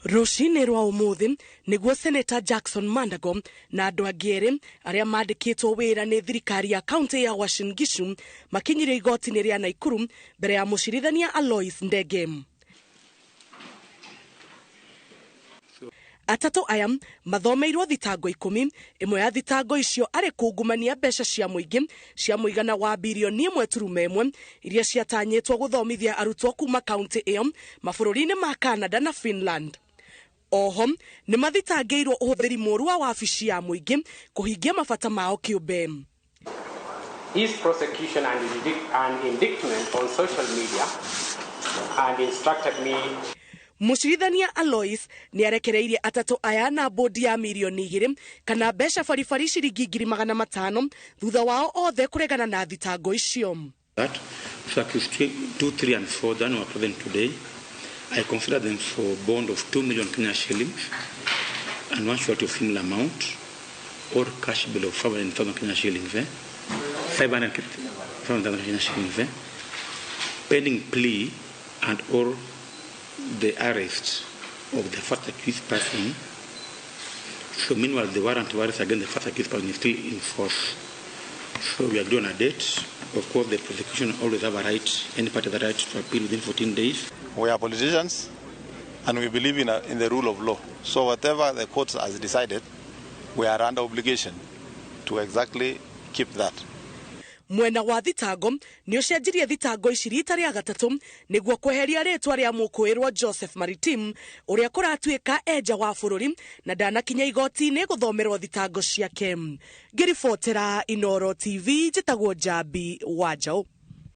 Rũcinĩ rwa ũmũthĩ nĩguo Senator Sen Mandago na andũ angĩ eerĩ arĩa mandĩkĩtwo wĩra nĩ thirikari ya kaunti ya Uasin Gishu makinyire igoti-inĩ rĩa Nakuru mbere ya mũcirithania Alois Ndege. Atatũ aya mathomeirwo thitango 10, ĩmwe ya thitango icio arĩ kungumania mbeca cia mũingĩ cia mũigana wa birioni 1.1 iria ciatanyĩtwo gũthomithia arutwo kuma kaunti ĩyo mabũrũri-inĩ ma Canada na Finland. Oho nĩ mathitangĩirwo ũhũthĩri mũũru wa wabici ya mũingĩ kũhingia mabata mao kĩũmbe. His prosecution and indictment on social media and instructed me. Mũcirithania Alois nĩ arekereirie atatũ aya na bodi ya milioni 2 kana mbeca baribari ciringi 500,000 thutha wao othe kũregana na thitango icio. That circus 2, 3 and 4 that were present today, I consider them for bond of 2 million Kenya shillings and one short of similar amount or cash bill of 500,000 Kenya shillings, 500,000 Kenya shillings, pending plea and or the arrest of the first accused person. So meanwhile the warrant against the first accused person is still in force. So we agree on a date. Of course the prosecution always have a right, any party has the right to appeal within 14 days. We are politicians and we believe in the rule of law. So whatever the court has decided, we are under obligation to exactly keep that. Mwena wa thitango nĩ ũcenjirie thitango ici rita rĩa gatatũ nĩguo kweheria rĩtwa rĩa mũkũĩrwo Joseph Maritim ũrĩa kũratuĩka enja wa bũrũri na ndanakinya igoti-inĩ gũthomerwo thitango ciake. Ngĩribotera Inooro TV njĩtagwo Njambi Wanjaũ.